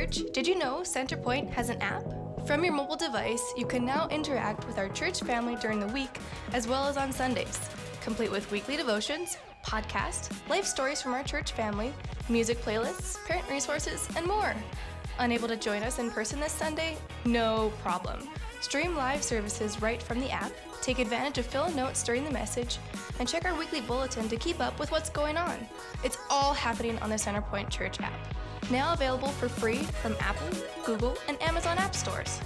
church, did you know Centerpoint has an app? From your mobile device, you can now interact with our church family during the week as well as on Sundays, complete with weekly devotions, podcasts, life stories from our church family, music playlists, parent resources, and more. Unable to join us in person this Sunday? No problem. Stream live services right from the app, take advantage of Phil notes during the message, and check our weekly bulletin to keep up with what's going on. It's all happening on the Centerpoint Church app. Now available for free from Apple, Google, and Amazon app stores.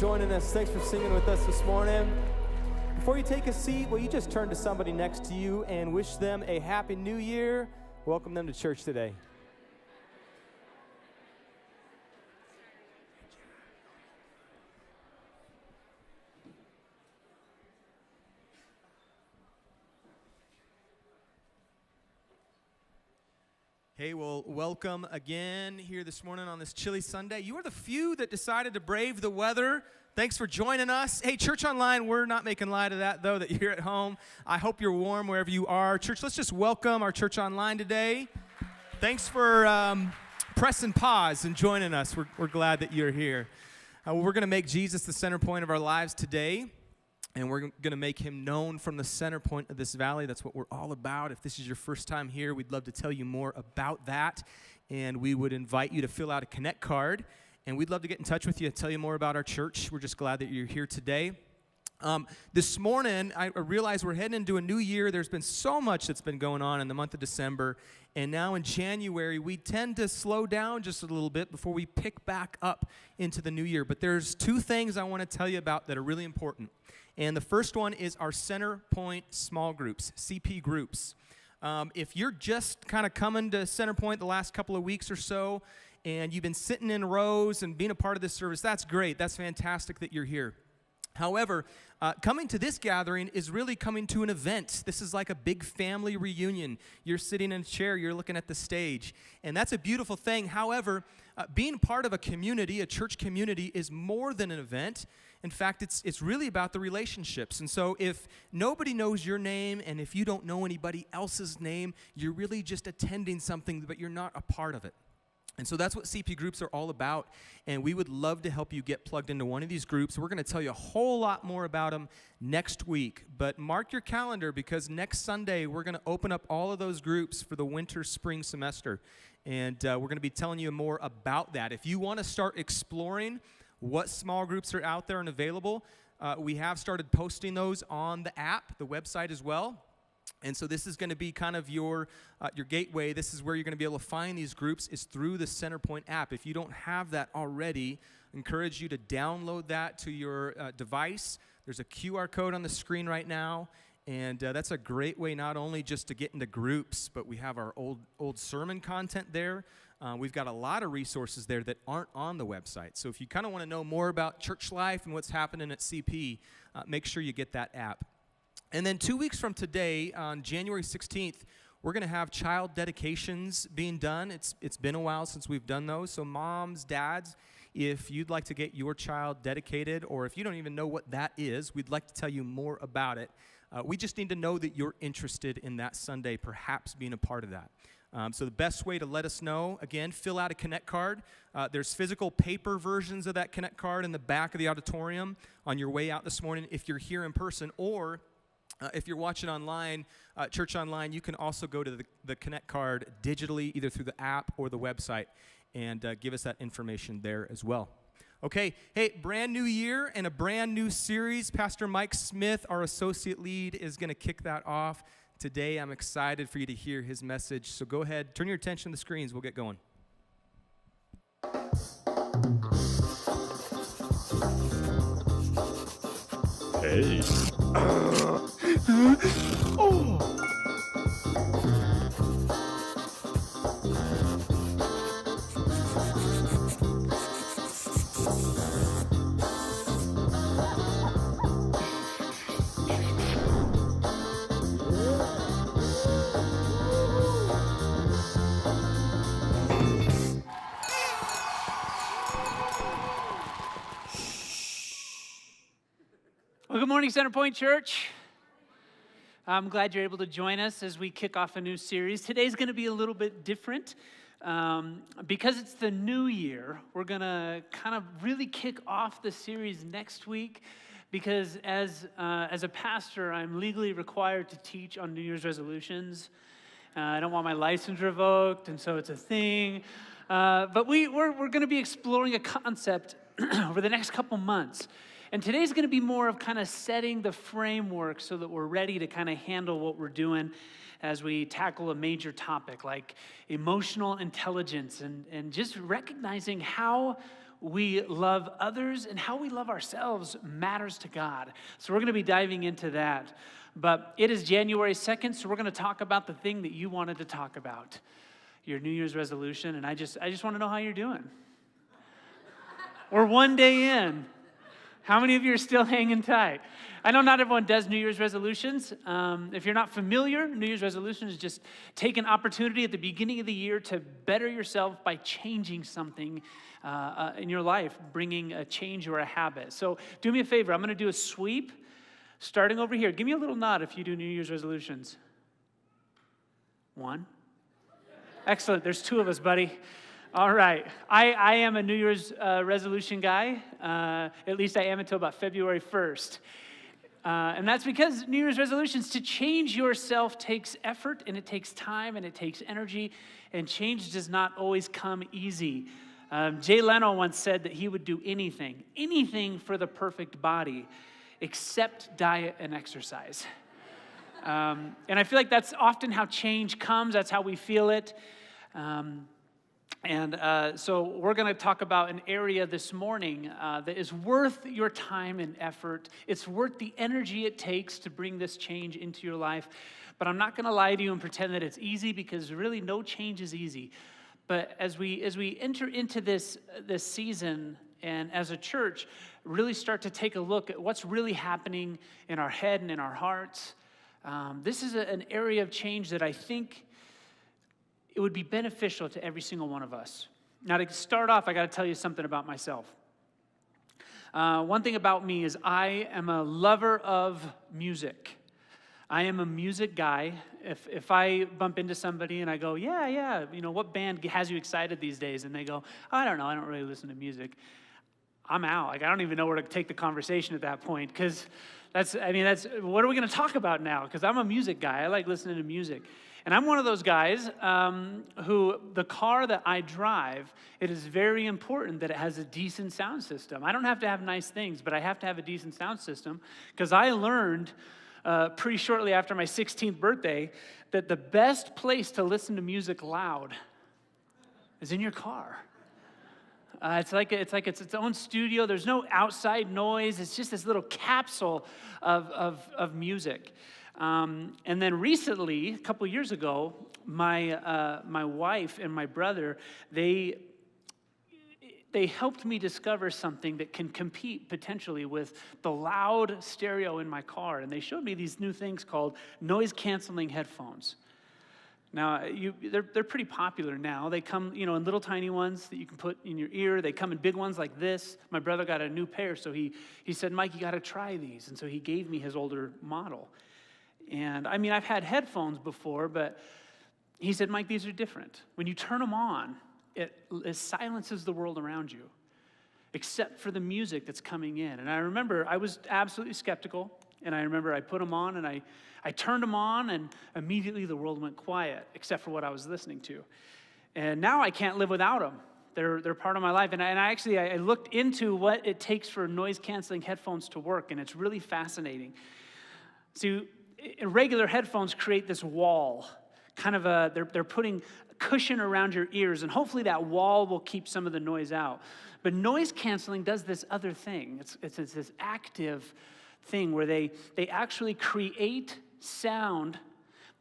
joining us. Thanks for singing with us this morning. Before you take a seat, will you just turn to somebody next to you and wish them a happy new year? Welcome them to church today. Hey, well, welcome again here this morning on this chilly Sunday. You are the few that decided to brave the weather. Thanks for joining us. Hey, Church Online, we're not making light of that, though, that you're at home. I hope you're warm wherever you are. Church, let's just welcome our Church Online today. Thanks for pressing pause and joining us. We're glad that you're here. We're going to make Jesus the center point of our lives today. And we're going to make him known from the center point of this valley. That's what we're all about. If this is your first time here, we'd love to tell you more about that. And we would invite you to fill out a Connect card. And we'd love to get in touch with you and tell you more about our church. We're just glad that you're here today. This morning, I realize we're heading into a new year. There's been so much that's been going on in the month of December. And now in January, we tend to slow down just a little bit before we pick back up into the new year. But there's two things I want to tell you about that are really important. And the first one is our Center Point small groups, CP groups. If you're just kind of coming to Center Point the last couple of weeks or so, and you've been sitting in rows and being a part of this service, that's great. That's fantastic that you're here. However, coming to this gathering is really coming to an event. This is like a big family reunion. You're sitting in a chair, you're looking at the stage, and that's a beautiful thing. However, being part of a community, a church community, is more than an event. In fact, it's really about the relationships. And so if nobody knows your name and if you don't know anybody else's name, you're really just attending something, but you're not a part of it. And so that's what CP groups are all about, and we would love to help you get plugged into one of these groups. We're going to tell you a whole lot more about them next week, but mark your calendar because next Sunday we're going to open up all of those groups for the winter-spring semester, and we're going to be telling you more about that. If you want to start exploring what small groups are out there and available, we have started posting those on the app, the website as well. And so this is going to be kind of your gateway. This is where you're going to be able to find these groups is through the Centerpoint app. If you don't have that already, I encourage you to download that to your device. There's a QR code on the screen right now, and that's a great way not only just to get into groups, but we have our old sermon content there. We've got a lot of resources there that aren't on the website. So if you kind of want to know more about church life and what's happening at CP, make sure you get that app. And then 2 weeks from today, on January 16th, we're going to have child dedications being done. It's been a while since we've done those. So moms, dads, if you'd like to get your child dedicated, or if you don't even know what that is, we'd like to tell you more about it. We just need to know that you're interested in that Sunday, perhaps being a part of that. So the best way to let us know, again, fill out a Connect card. There's physical paper versions of that Connect card in the back of the auditorium on your way out this morning if you're here in person, or if you're watching online, Church Online, you can also go to the Connect card digitally, either through the app or the website, and give us that information there as well. Okay, hey, brand new year and a brand new series. Pastor Mike Smith, our associate lead, is going to kick that off today. I'm excited for you to hear his message. So go ahead, turn your attention to the screens. We'll get going. Hey. Oh. Well, good morning, Centerpoint Church. I'm glad you're able to join us as we kick off a new series. Today's going to be a little bit different. Because it's the new year, we're going to kind of really kick off the series next week because as a pastor, I'm legally required to teach on New Year's resolutions. I don't want my license revoked, and so it's a thing. But we're going to be exploring a concept over the next couple months. And today's going to be more of kind of setting the framework so that we're ready to kind of handle what we're doing as we tackle a major topic like emotional intelligence and just recognizing how we love others and how we love ourselves matters to God. So we're going to be diving into that. But it is January 2nd, so we're going to talk about the thing that you wanted to talk about, your New Year's resolution. And I just want to know how you're doing. We're one day in. How many of you are still hanging tight? I know not everyone does New Year's resolutions. If you're not familiar, New Year's resolution is just take an opportunity at the beginning of the year to better yourself by changing something in your life, bringing a change or a habit. So do me a favor. I'm going to do a sweep starting over here. Give me a little nod if you do New Year's resolutions. 1. Excellent. There's 2 of us, buddy. All right. I am a New Year's resolution guy. At least I am until about February 1st. And that's because New Year's resolutions, to change yourself takes effort, and it takes time, and it takes energy, and change does not always come easy. Jay Leno once said that he would do anything for the perfect body, except diet and exercise. And I feel like that's often how change comes. That's how we feel it. So we're going to talk about an area this morning that is worth your time and effort. It's worth the energy it takes to bring this change into your life. But I'm not going to lie to you and pretend that it's easy, because really no change is easy. But as we enter into this season, and as a church, really start to take a look at what's really happening in our head and in our hearts, this is an area of change that I think it would be beneficial to every single one of us. Now, to start off, I got to tell you something about myself. One thing about me is I am a lover of music. I am a music guy. If I bump into somebody and I go, yeah, what band has you excited these days? And they go, I don't know, I don't really listen to music. I'm out. Like, I don't even know where to take the conversation at that point, because that's what are we going to talk about now? Because I'm a music guy. I like listening to music. And I'm one of those guys who, the car that I drive, it is very important that it has a decent sound system. I don't have to have nice things, but I have to have a decent sound system, because I learned pretty shortly after my 16th birthday that the best place to listen to music loud is in your car. It's like its own studio. There's no outside noise. It's just this little capsule of music. And then recently, a couple years ago, my wife and my brother, they helped me discover something that can compete potentially with the loud stereo in my car. And they showed me these new things called noise-canceling headphones. Now, they're pretty popular now. They come, in little tiny ones that you can put in your ear. They come in big ones like this. My brother got a new pair, so he said, Mike, you got to try these. And so he gave me his older model. And I've had headphones before, but he said, Mike, these are different. When you turn them on, it silences the world around you, except for the music that's coming in. And I remember I was absolutely skeptical, and I remember I put them on, and I turned them on, and immediately the world went quiet, except for what I was listening to. And now I can't live without them. They're part of my life. And I looked into what it takes for noise-canceling headphones to work, and it's really fascinating. So regular headphones create this wall, kind of they're putting cushion around your ears, and hopefully that wall will keep some of the noise out. But noise canceling does this other thing. It's this active thing where they actually create sound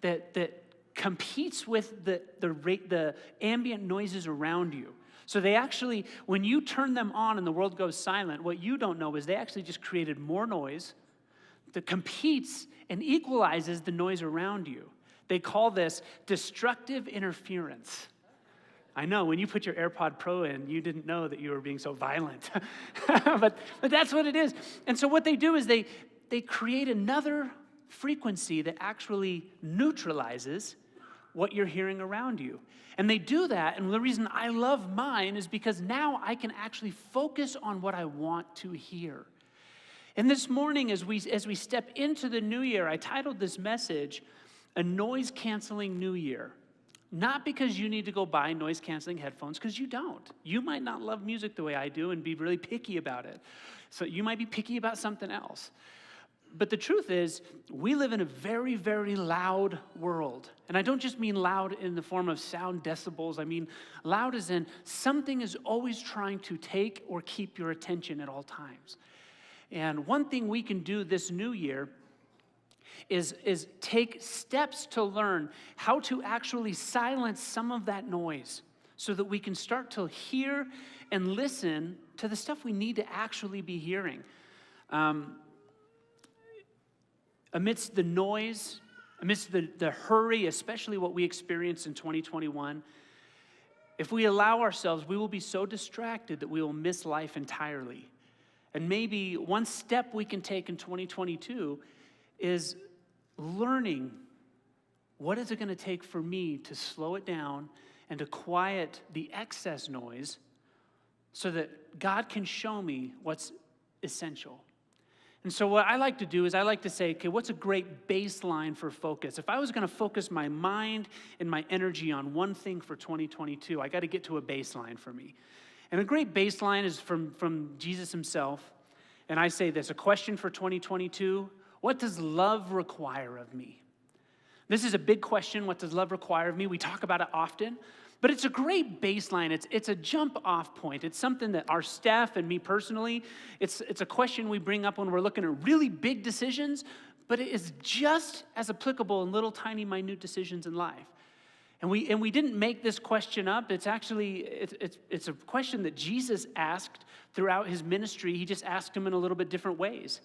that competes with the ambient noises around you. So they actually, when you turn them on and the world goes silent, what you don't know is they actually just created more noise that competes and equalizes the noise around you. They call this destructive interference. I know, when you put your AirPod Pro in, you didn't know that you were being so violent. but that's what it is. And so what they do is they create another frequency that actually neutralizes what you're hearing around you. And they do that, and the reason I love mine is because now I can actually focus on what I want to hear. And this morning, as we step into the new year, I titled this message, A Noise-Canceling New Year. Not because you need to go buy noise-canceling headphones, because you don't. You might not love music the way I do and be really picky about it. So you might be picky about something else. But the truth is, we live in a very, very loud world. And I don't just mean loud in the form of sound decibels. I mean loud as in something is always trying to take or keep your attention at all times. And one thing we can do this new year is take steps to learn how to actually silence some of that noise so that we can start to hear and listen to the stuff we need to actually be hearing. Amidst the noise, amidst the hurry, especially what we experienced in 2021, if we allow ourselves, we will be so distracted that we will miss life entirely. And maybe one step we can take in 2022 is learning what is it going to take for me to slow it down and to quiet the excess noise so that God can show me what's essential. And so what I like to do is I like to say, okay, what's a great baseline for focus? If I was going to focus my mind and my energy on one thing for 2022, I got to get to a baseline for me. And a great baseline is from Jesus himself. And I say this, a question for 2022, what does love require of me? This is a big question, what does love require of me? We talk about it often. But it's a great baseline. It's a jump-off point. It's something that our staff and me personally, it's a question we bring up when we're looking at really big decisions, but it is just as applicable in little tiny minute decisions in life. And we didn't make this question up. It's actually, it's a question that Jesus asked throughout his ministry. He just asked him in a little bit different ways.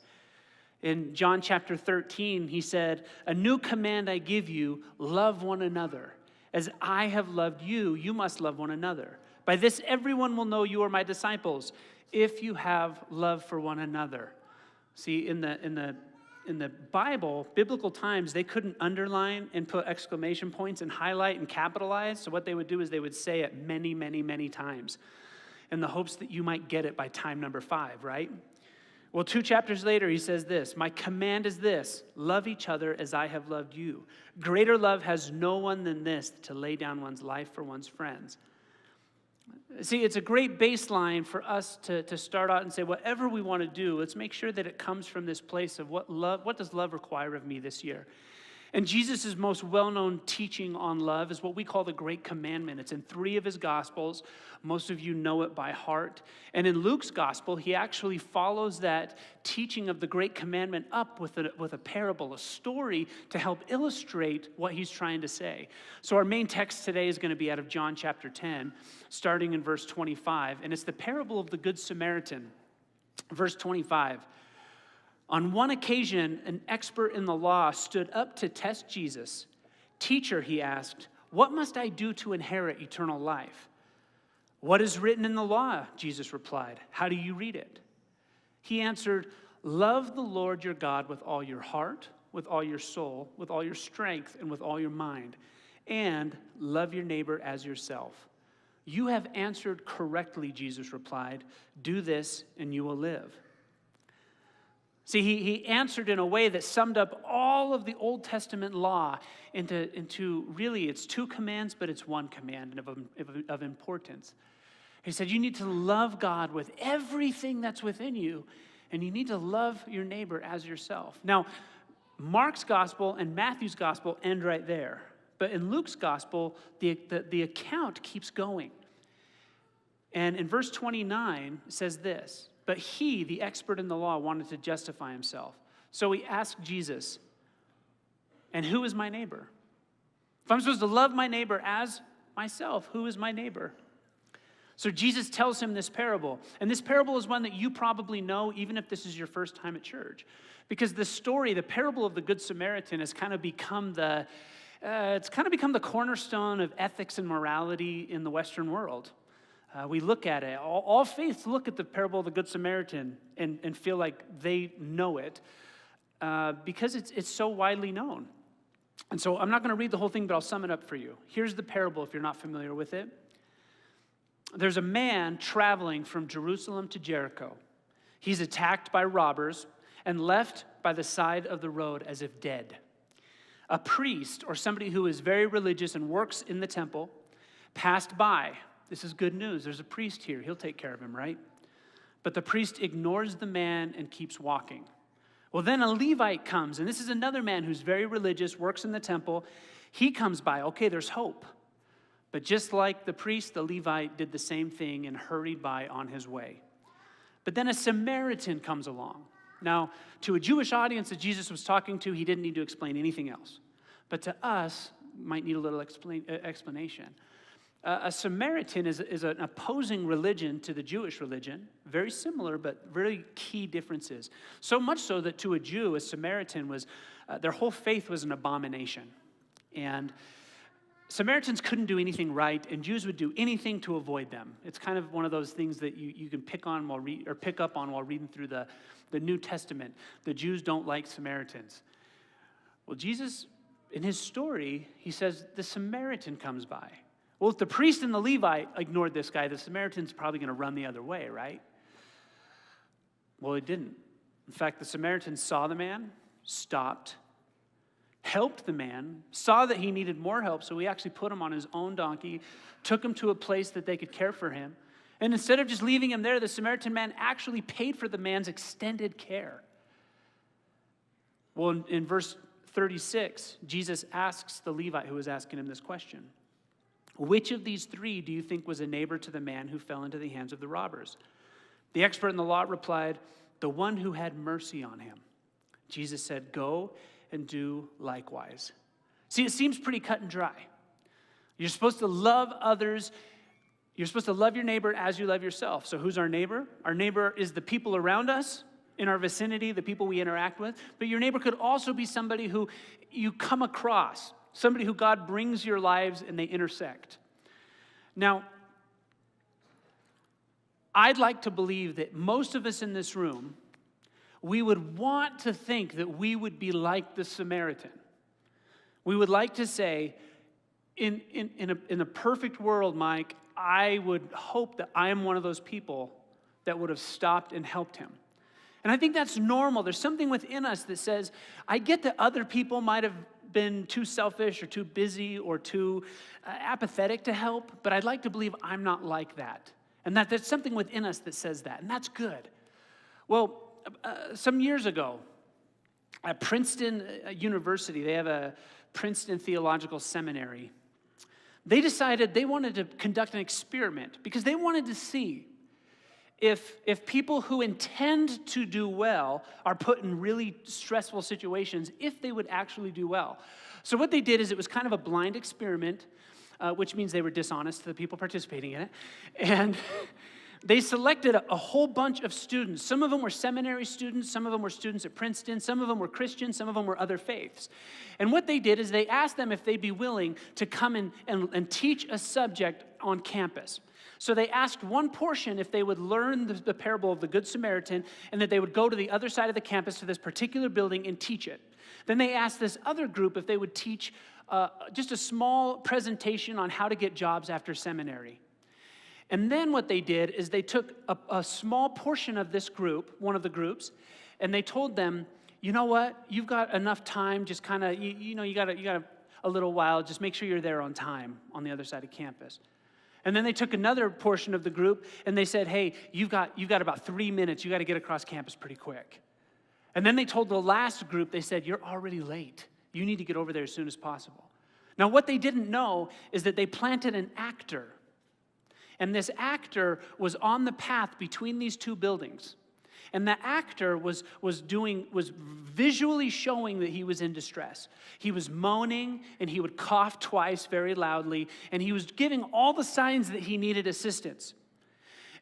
In John chapter 13, he said, "A new command I give you, love one another. As I have loved you, you must love one another. By this, everyone will know you are my disciples, if you have love for one another." See, in the Bible, biblical times, they couldn't underline and put exclamation points and highlight and capitalize. So what they would do is they would say it many, many, many times in the hopes that you might get it by time number 5, right? Well, 2 chapters later, he says this, "My command is this, love each other as I have loved you. Greater love has no one than this, to lay down one's life for one's friends." See, it's a great baseline for us to start out and say, whatever we want to do, let's make sure that it comes from this place of what does love require of me this year? And Jesus' most well-known teaching on love is what we call the Great Commandment. It's in 3 of his Gospels. Most of you know it by heart. And in Luke's Gospel, he actually follows that teaching of the Great Commandment up with a parable, a story to help illustrate what he's trying to say. So our main text today is going to be out of John chapter 10, starting in verse 25. And it's the parable of the Good Samaritan. Verse 25. On one occasion, an expert in the law stood up to test Jesus. "Teacher," he asked, "what must I do to inherit eternal life?" "What is written in the law?" Jesus replied. "How do you read it?" He answered, "Love the Lord your God with all your heart, with all your soul, with all your strength, and with all your mind, and love your neighbor as yourself." "You have answered correctly," Jesus replied. "Do this and you will live." See, he answered in a way that summed up all of the Old Testament law into really, it's 2 commands, but it's 1 command of importance. He said, you need to love God with everything that's within you, and you need to love your neighbor as yourself. Now, Mark's gospel and Matthew's gospel end right there. But in Luke's gospel, the account keeps going. And in verse 29, it says this, "But he, the expert in the law, wanted to justify himself. So he asked Jesus, 'And who is my neighbor?' If I'm supposed to love my neighbor as myself, who is my neighbor?" So Jesus tells him this parable. And this parable is one that you probably know, even if this is your first time at church. Because the story, the parable of the Good Samaritan, has kind of become the cornerstone of ethics and morality in the Western world. We look at it. All faiths look at the parable of the Good Samaritan and feel like they know it because it's so widely known. And so I'm not going to read the whole thing, but I'll sum it up for you. Here's the parable if you're not familiar with it. There's a man traveling from Jerusalem to Jericho. He's attacked by robbers and left by the side of the road as if dead. A priest, or somebody who is very religious and works in the temple, passed by. This is good news. There's a priest here. He'll take care of him, right? But the priest ignores the man and keeps walking. Well, then a Levite comes, and this is another man who's very religious, works in the temple. He comes by. Okay, there's hope. But just like the priest, the Levite did the same thing and hurried by on his way. But then a Samaritan comes along. Now, to a Jewish audience that Jesus was talking to, he didn't need to explain anything else. But to us, might need a little explanation. A Samaritan is an opposing religion to the Jewish religion, very similar, but very key differences. So much so that to a Jew, a Samaritan was, their whole faith was an abomination. And Samaritans couldn't do anything right, and Jews would do anything to avoid them. It's kind of one of those things that you can pick up on while reading through the New Testament. The Jews don't like Samaritans. Well, Jesus, in his story, he says the Samaritan comes by. Well, if the priest and the Levite ignored this guy, the Samaritan's probably going to run the other way, right? Well, it didn't. In fact, the Samaritan saw the man, stopped, helped the man, saw that he needed more help, so he actually put him on his own donkey, took him to a place that they could care for him. And instead of just leaving him there, the Samaritan man actually paid for the man's extended care. Well, in verse 36, Jesus asks the Levite who was asking him this question, which of these three do you think was a neighbor to the man who fell into the hands of the robbers? The expert in the law replied, the one who had mercy on him. Jesus said, go and do likewise. See, it seems pretty cut and dry. You're supposed to love others. You're supposed to love your neighbor as you love yourself. So who's our neighbor? Our neighbor is the people around us, in our vicinity, the people we interact with. But your neighbor could also be somebody who you come across, somebody who God brings your lives and they intersect. Now, I'd like to believe that most of us in this room, we would want to think that we would be like the Samaritan. We would like to say, in a perfect world, Mike, I would hope that I am one of those people that would have stopped and helped him. And I think that's normal. There's something within us that says, I get that other people might have been too selfish or too busy or too apathetic to help, but I'd like to believe I'm not like that. And that there's something within us that says that, and that's good. Well, some years ago, at Princeton University, they have a Princeton Theological Seminary. They decided they wanted to conduct an experiment because they wanted to see if people who intend to do well are put in really stressful situations, if they would actually do well. So what they did is it was kind of a blind experiment, which means they were dishonest to the people participating in it. And they selected a whole bunch of students. Some of them were seminary students. Some of them were students at Princeton. Some of them were Christians. Some of them were other faiths. And what they did is they asked them if they'd be willing to come and teach a subject on campus. So they asked one portion if they would learn the parable of the Good Samaritan and that they would go to the other side of the campus to this particular building and teach it. Then they asked this other group if they would teach just a small presentation on how to get jobs after seminary. And then what they did is they took a small portion of this group, one of the groups, and they told them, you know what, you've got enough time, just kind of, you got a little while, just make sure you're there on time on the other side of campus. And then they took another portion of the group and they said, hey, you've got about 3 minutes, you got to get across campus pretty quick. And then they told the last group, they said, you're already late. You need to get over there as soon as possible. Now, what they didn't know is that they planted an actor. And this actor was on the path between these two buildings. And the actor was visually showing that he was in distress. He was moaning, and he would cough twice very loudly, and he was giving all the signs that he needed assistance.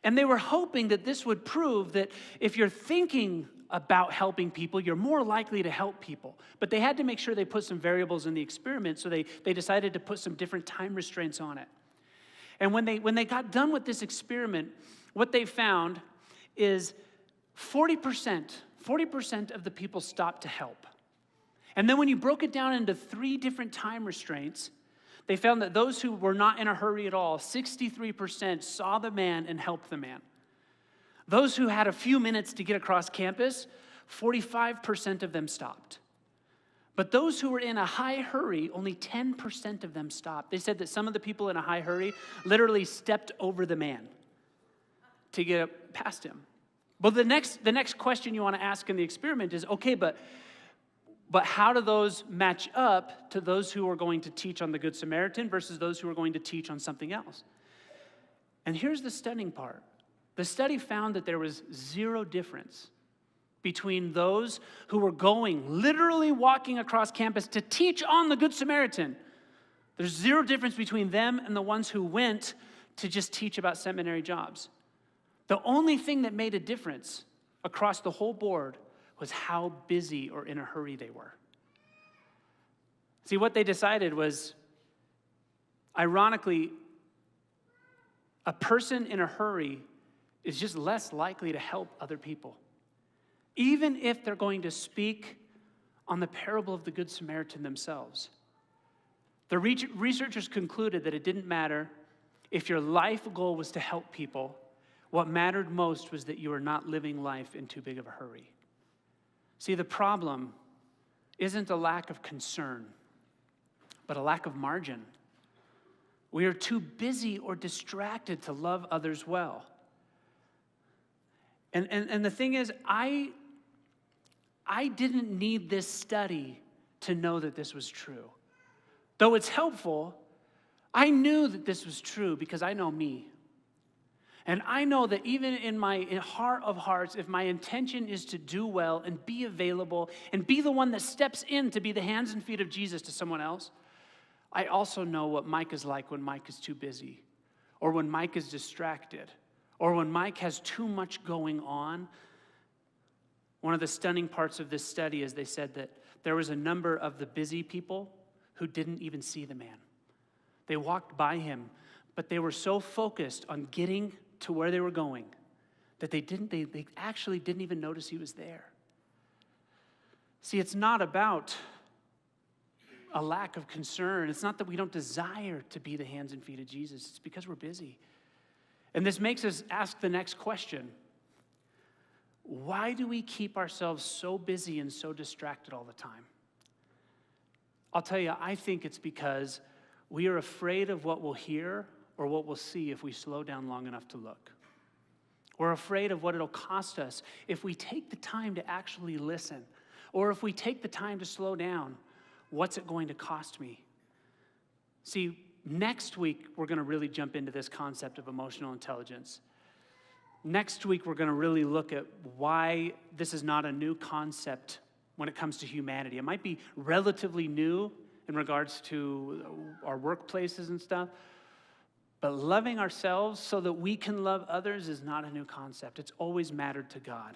And they were hoping that this would prove that if you're thinking about helping people, you're more likely to help people. But they had to make sure they put some variables in the experiment, so they decided to put some different time restraints on it. And when they got done with this experiment, what they found is 40% of the people stopped to help. And then when you broke it down into 3 different time restraints, they found that those who were not in a hurry at all, 63% saw the man and helped the man. Those who had a few minutes to get across campus, 45% of them stopped. But those who were in a high hurry, only 10% of them stopped. They said that some of the people in a high hurry literally stepped over the man to get past him. But the next question you want to ask in the experiment is, okay, but how do those match up to those who are going to teach on the Good Samaritan versus those who are going to teach on something else? And here's the stunning part. The study found that there was zero difference between those who were literally walking across campus to teach on the Good Samaritan. There's zero difference between them and the ones who went to just teach about seminary jobs. The only thing that made a difference across the whole board was how busy or in a hurry they were. See, what they decided was, ironically, a person in a hurry is just less likely to help other people, even if they're going to speak on the parable of the Good Samaritan themselves. The researchers concluded that it didn't matter if your life goal was to help people. What mattered most was that you were not living life in too big of a hurry. See, the problem isn't a lack of concern, but a lack of margin. We are too busy or distracted to love others well. And the thing is, I didn't need this study to know that this was true. Though it's helpful, I knew that this was true because I know me. And I know that even in my heart of hearts, if my intention is to do well and be available and be the one that steps in to be the hands and feet of Jesus to someone else, I also know what Mike is like when Mike is too busy, or when Mike is distracted, or when Mike has too much going on. One of the stunning parts of this study is they said that there was a number of the busy people who didn't even see the man. They walked by him, but they were so focused on getting to where they were going that they actually didn't even notice he was there. See, it's not about a lack of concern. It's not that we don't desire to be the hands and feet of Jesus. It's because we're busy. And this makes us ask the next question. Why do we keep ourselves so busy and so distracted all the time? I'll tell you, I think it's because we are afraid of what we'll hear or what we'll see if we slow down long enough to look. We're afraid of what it'll cost us if we take the time to actually listen, or if we take the time to slow down. What's it going to cost me? See, next week, we're going to really jump into this concept of emotional intelligence. Next week, we're going to really look at why this is not a new concept when it comes to humanity. It might be relatively new in regards to our workplaces and stuff, but loving ourselves so that we can love others is not a new concept. It's always mattered to God.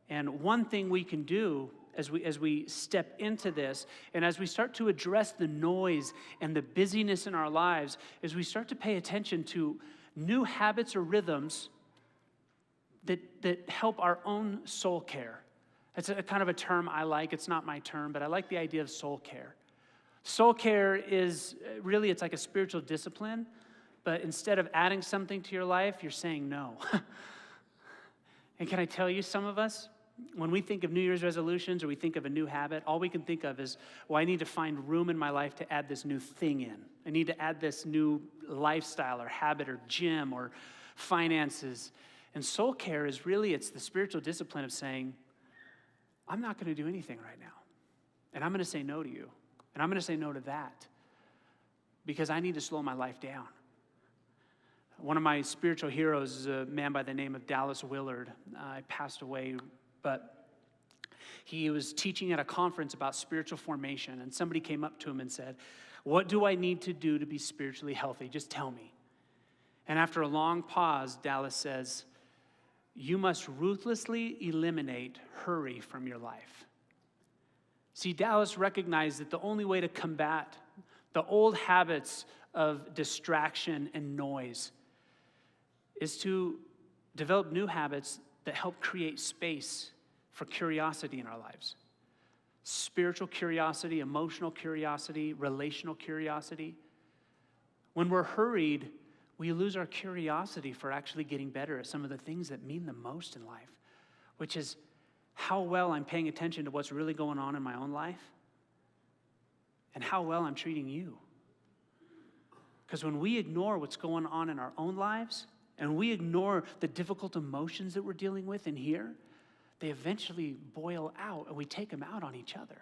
And one thing we can do as we step into this, and as we start to address the noise and the busyness in our lives, is we start to pay attention to new habits or rhythms that help our own soul care. It's a kind of a term I like. It's not my term, but I like the idea of soul care. Soul care is really, it's like a spiritual discipline, but instead of adding something to your life, you're saying no. And can I tell you, some of us, when we think of New Year's resolutions or we think of a new habit, all we can think of is, well, I need to find room in my life to add this new thing in. I need to add this new lifestyle or habit or gym or finances. And soul care is really, it's the spiritual discipline of saying, I'm not going to do anything right now. And I'm going to say no to you. And I'm going to say no to that because I need to slow my life down. One of my spiritual heroes is a man by the name of Dallas Willard. He passed away, but he was teaching at a conference about spiritual formation, and somebody came up to him and said, "What do I need to do to be spiritually healthy? Just tell me." And after a long pause, Dallas says, "You must ruthlessly eliminate hurry from your life." See, Dallas recognized that the only way to combat the old habits of distraction and noise is to develop new habits that help create space for curiosity in our lives. Spiritual curiosity, emotional curiosity, relational curiosity. When we're hurried, we lose our curiosity for actually getting better at some of the things that mean the most in life, which is how well I'm paying attention to what's really going on in my own life and how well I'm treating you. Because when we ignore what's going on in our own lives, and we ignore the difficult emotions that we're dealing with in here, they eventually boil out and we take them out on each other.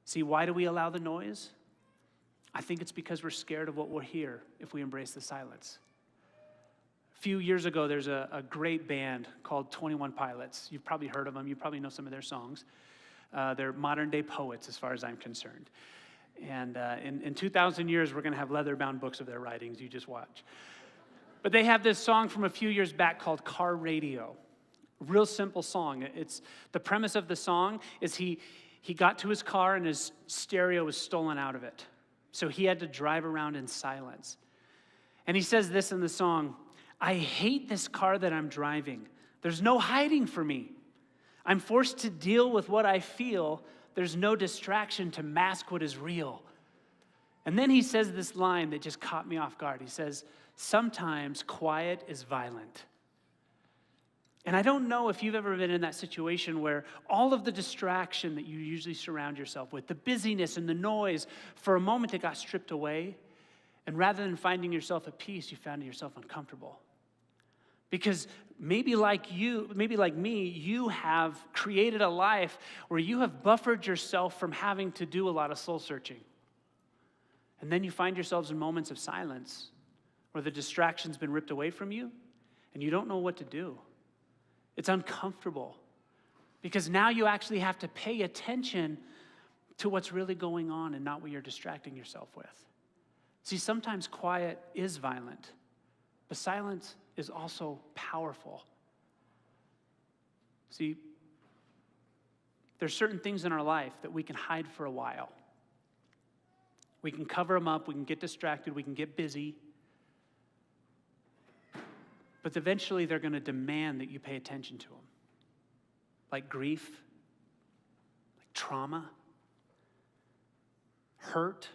See, why do we allow the noise? I think it's because we're scared of what we'll hear if we embrace the silence. A few years ago, there's a great band called 21 Pilots. You've probably heard of them. You probably know some of their songs. They're modern-day poets as far as I'm concerned. And in 2,000 years, we're going to have leather-bound books of their writings. You just watch. But they have this song from a few years back called Car Radio. Real simple song. It's the premise of the song is he got to his car and his stereo was stolen out of it. So he had to drive around in silence. And he says this in the song, "I hate this car that I'm driving. There's no hiding for me. I'm forced to deal with what I feel. There's no distraction to mask what is real." And then he says this line that just caught me off guard. He says, "Sometimes quiet is violent." And I don't know if you've ever been in that situation where all of the distraction that you usually surround yourself with, the busyness and the noise, for a moment it got stripped away. And rather than finding yourself at peace, you found yourself uncomfortable. Because maybe like me, you have created a life where you have buffered yourself from having to do a lot of soul searching. And then you find yourselves in moments of silence where the distraction's been ripped away from you and you don't know what to do. It's uncomfortable because now you actually have to pay attention to what's really going on and not what you're distracting yourself with. See, sometimes quiet is violent, but silence is also powerful. See, there's certain things in our life that we can hide for a while. We can cover them up, we can get distracted, we can get busy. But eventually they're going to demand that you pay attention to them. Like grief, like trauma, hurt,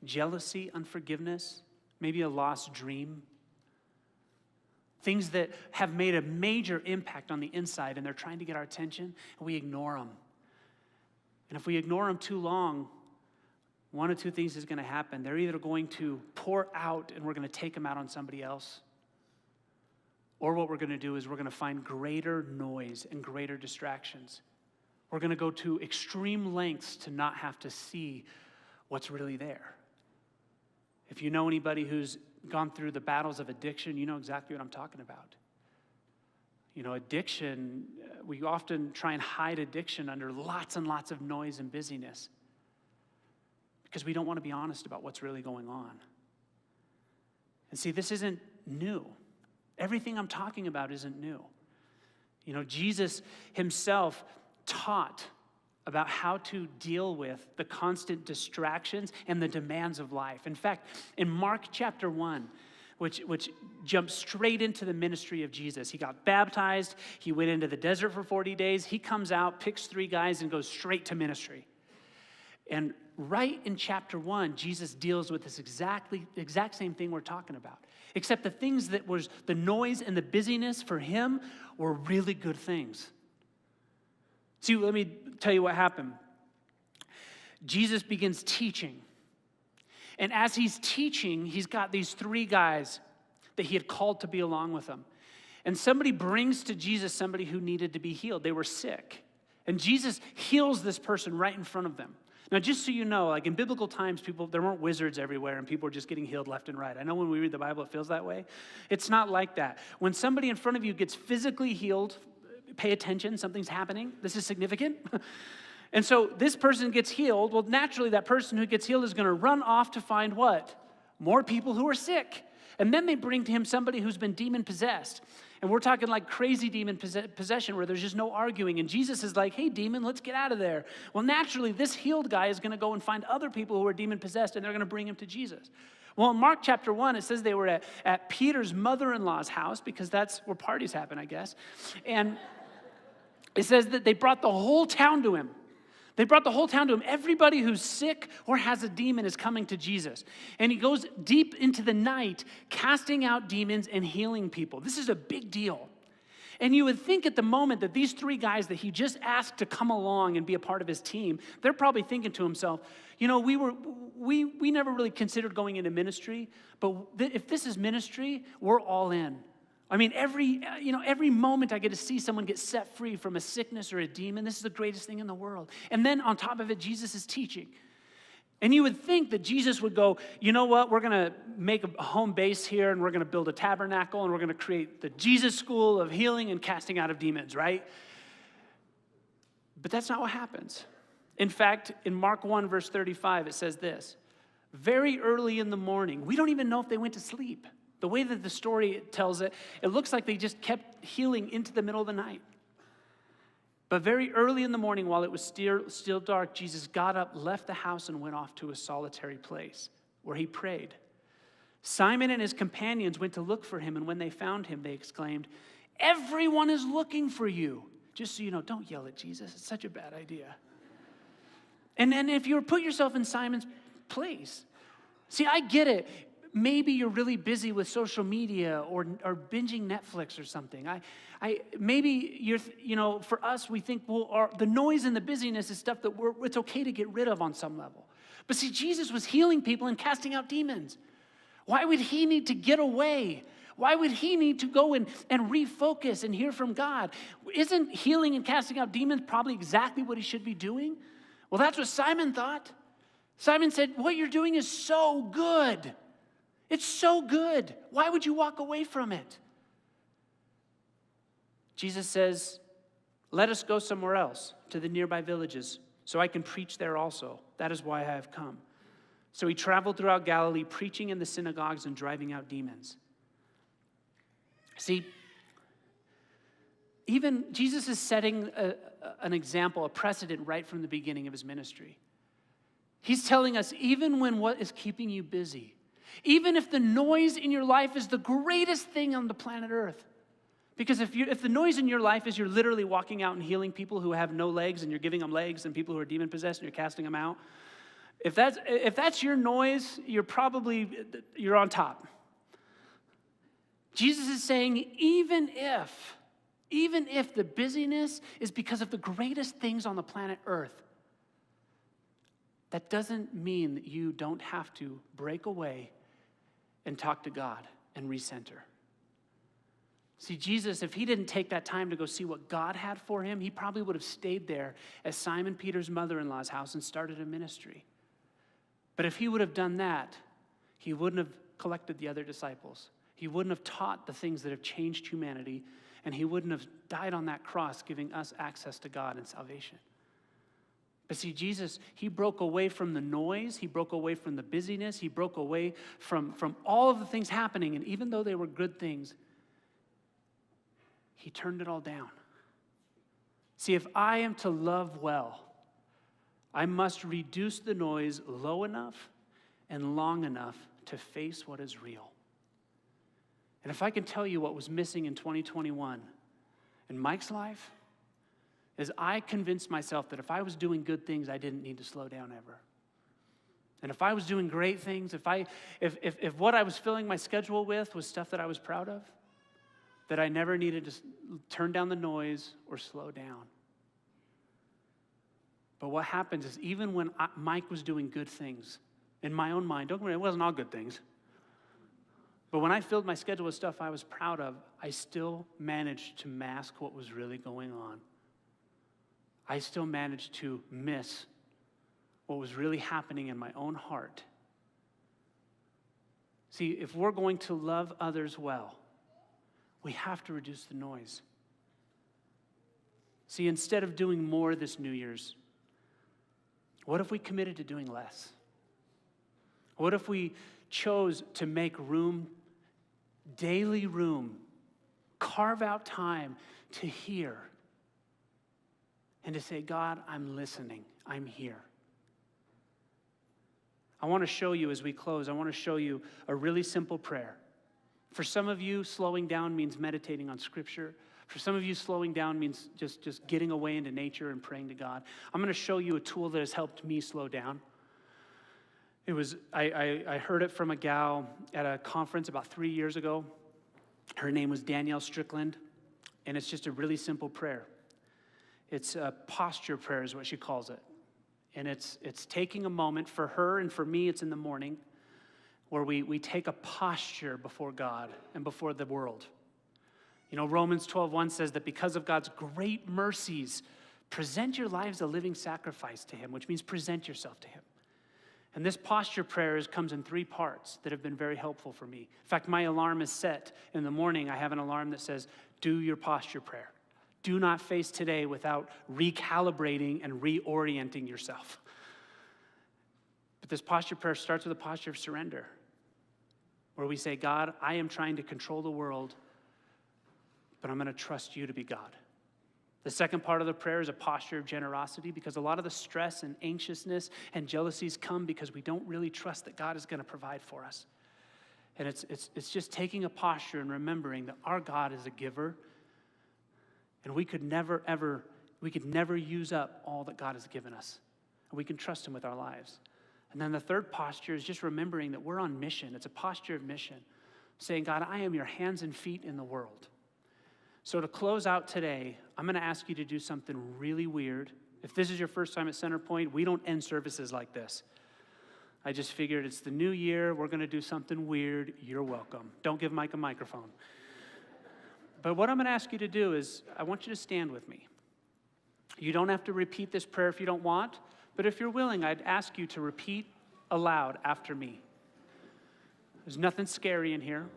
jealousy, unforgiveness, maybe a lost dream. Things that have made a major impact on the inside and they're trying to get our attention and we ignore them. And if we ignore them too long, one of two things is going to happen. They're either going to pour out and we're going to take them out on somebody else, or what we're going to do is we're going to find greater noise and greater distractions. We're going to go to extreme lengths to not have to see what's really there. If you know anybody who's gone through the battles of addiction, you know exactly what I'm talking about. You know, addiction, we often try and hide addiction under lots and lots of noise and busyness because we don't want to be honest about what's really going on. And see, this isn't new. Everything I'm talking about isn't new. You know, Jesus himself taught about how to deal with the constant distractions and the demands of life. In fact, in Mark chapter 1, which jumps straight into the ministry of Jesus. He got baptized. He went into the desert for 40 days. He comes out, picks 3 guys, and goes straight to ministry. And right in chapter 1, Jesus deals with this exact same thing we're talking about. Except the things that was the noise and the busyness for him were really good things. See, let me tell you what happened. Jesus begins teaching. And as he's teaching, he's got these 3 guys that he had called to be along with him. And somebody brings to Jesus somebody who needed to be healed. They were sick. And Jesus heals this person right in front of them. Now, just so you know, like in biblical times, there weren't wizards everywhere and people were just getting healed left and right. I know when we read the Bible, it feels that way. It's not like that. When somebody in front of you gets physically healed, pay attention, something's happening. This is significant. And so this person gets healed. Well, naturally, that person who gets healed is going to run off to find what? More people who are sick. And then they bring to him somebody who's been demon-possessed. And we're talking like crazy demon possession where there's just no arguing. And Jesus is like, hey, demon, let's get out of there. Well, naturally, this healed guy is going to go and find other people who are demon-possessed, and they're going to bring him to Jesus. Well, in Mark chapter 1, it says they were at Peter's mother-in-law's house, because that's where parties happen, I guess. And it says that they brought the whole town to him. They brought the whole town to him. Everybody who's sick or has a demon is coming to Jesus. And he goes deep into the night, casting out demons and healing people. This is a big deal. And you would think at the moment that these 3 guys that he just asked to come along and be a part of his team, they're probably thinking to himself, you know, we never really considered going into ministry, but if this is ministry, we're all in. I mean, every moment I get to see someone get set free from a sickness or a demon, this is the greatest thing in the world. And then on top of it, Jesus is teaching. And you would think that Jesus would go, you know what, we're going to make a home base here, and we're going to build a tabernacle, and we're going to create the Jesus School of healing and casting out of demons, right? But that's not what happens. In fact, in Mark 1, verse 35, it says this: very early in the morning, we don't even know if they went to sleep. The way that the story tells it, it looks like they just kept healing into the middle of the night. But very early in the morning, while it was still dark, Jesus got up, left the house, and went off to a solitary place where he prayed. Simon and his companions went to look for him, and when they found him, they exclaimed, "Everyone is looking for you." Just so you know, don't yell at Jesus. It's such a bad idea. And if you put yourself in Simon's place, see, I get it. Maybe you're really busy with social media or binging Netflix or something. Maybe you're, for us, we think, well, the noise and the busyness is stuff that it's okay to get rid of on some level. But see, Jesus was healing people and casting out demons. Why would he need to get away? Why would he need to go and refocus and hear from God? Isn't healing and casting out demons probably exactly what he should be doing? Well, that's what Simon thought. Simon said, what you're doing is so good. It's so good. Why would you walk away from it? Jesus says, let us go somewhere else, to the nearby villages, so I can preach there also. That is why I have come. So he traveled throughout Galilee, preaching in the synagogues and driving out demons. See, even Jesus is setting an example, a precedent right from the beginning of his ministry. He's telling us, even when what is keeping you busy, even if the noise in your life is the greatest thing on the planet Earth, because if the noise in your life is you're literally walking out and healing people who have no legs and you're giving them legs, and people who are demon possessed and you're casting them out, if that's your noise, you're on top. Jesus is saying, even if the busyness is because of the greatest things on the planet Earth, that doesn't mean that you don't have to break away and talk to God and recenter. See, Jesus, if he didn't take that time to go see what God had for him, he probably would have stayed there at Simon Peter's mother-in-law's house and started a ministry. But if he would have done that, he wouldn't have collected the other disciples. He wouldn't have taught the things that have changed humanity, and he wouldn't have died on that cross, giving us access to God and salvation. But see, Jesus, he broke away from the noise. He broke away from the busyness. He broke away from all of the things happening. And even though they were good things, he turned it all down. See, if I am to love well, I must reduce the noise low enough and long enough to face what is real. And if I can tell you what was missing in 2021 in Mike's life, is I convinced myself that if I was doing good things, I didn't need to slow down ever. And if I was doing great things, if what I was filling my schedule with was stuff that I was proud of, that I never needed to turn down the noise or slow down. But what happens is even when Mike was doing good things, in my own mind, don't get me wrong, it wasn't all good things, but when I filled my schedule with stuff I was proud of, I still managed to mask what was really going on. I still managed to miss what was really happening in my own heart. See, if we're going to love others well, we have to reduce the noise. See, instead of doing more this New Year's, what if we committed to doing less? What if we chose to make room, daily room, carve out time to hear and to say, God, I'm listening, I'm here. I want to show you as we close, I want to show you a really simple prayer. For some of you, slowing down means meditating on Scripture. For some of you, slowing down means just getting away into nature and praying to God. I'm going to show you a tool that has helped me slow down. I heard it from a gal at a conference about 3 years ago. Her name was Danielle Strickland. And it's just a really simple prayer. It's a posture prayer is what she calls it. And it's taking a moment for her, and for me it's in the morning, where we take a posture before God and before the world. You know, Romans 12:1 says that because of God's great mercies, present your lives a living sacrifice to him, which means present yourself to him. And this posture prayer comes in 3 parts that have been very helpful for me. In fact, my alarm is set in the morning. I have an alarm that says, do your posture prayer. Do not face today without recalibrating and reorienting yourself. But this posture prayer starts with a posture of surrender, where we say, God, I am trying to control the world, but I'm going to trust you to be God. The second part of the prayer is a posture of generosity, because a lot of the stress and anxiousness and jealousies come because we don't really trust that God is going to provide for us. And it's just taking a posture and remembering that our God is a giver, and we could never use up all that God has given us. And we can trust him with our lives. And then the third posture is just remembering that we're on mission. It's a posture of mission, saying, God, I am your hands and feet in the world. So to close out today, I'm going to ask you to do something really weird. If this is your first time at Centerpoint, we don't end services like this. I just figured it's the new year. We're going to do something weird. You're welcome. Don't give Mike a microphone. But what I'm going to ask you to do is I want you to stand with me. You don't have to repeat this prayer if you don't want, but if you're willing, I'd ask you to repeat aloud after me. There's nothing scary in here.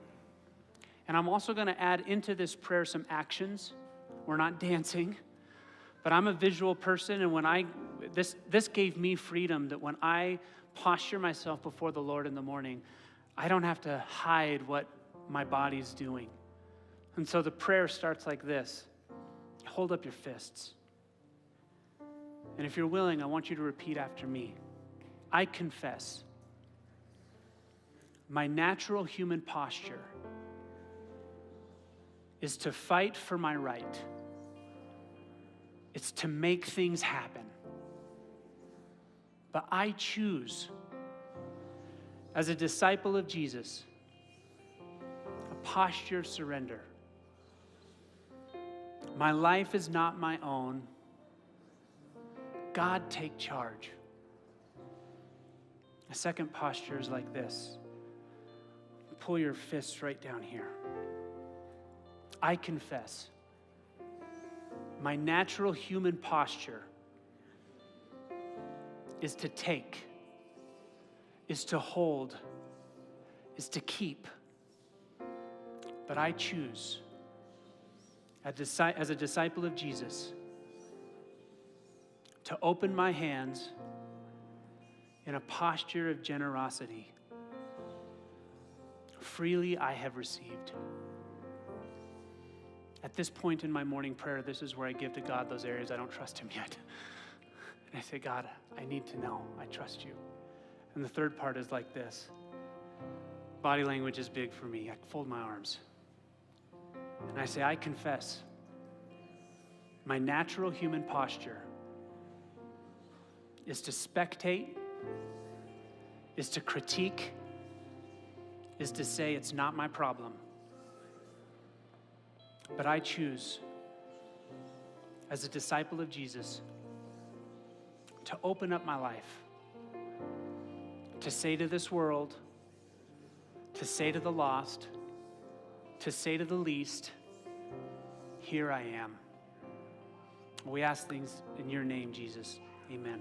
And I'm also going to add into this prayer some actions. We're not dancing, but I'm a visual person, and this gave me freedom that when I posture myself before the Lord in the morning, I don't have to hide what my body's doing. And so the prayer starts like this. Hold up your fists. And if you're willing, I want you to repeat after me. I confess my natural human posture is to fight for my right. It's to make things happen. But I choose, as a disciple of Jesus, a posture of surrender. My life is not my own. God, take charge. A second posture is like this. Pull your fists right down here. I confess my natural human posture is to take, is to hold, is to keep. But I choose, as a disciple of Jesus, to open my hands in a posture of generosity. Freely I have received. At this point in my morning prayer, this is where I give to God those areas I don't trust him yet. And I say, God, I need to know I trust you. And the third part is like this. Body language is big for me. I fold my arms. And I say, I confess my natural human posture is to spectate, is to critique, is to say it's not my problem. But I choose, as a disciple of Jesus, to open up my life, to say to this world, to say to the lost, to say to the least, here I am. We ask things in your name, Jesus. Amen.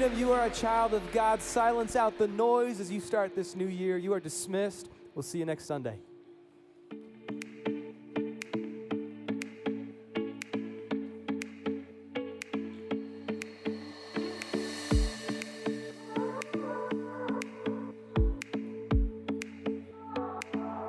freedom. You are a child of God. Silence out the noise as you start this new year. You are dismissed. We'll see you next Sunday.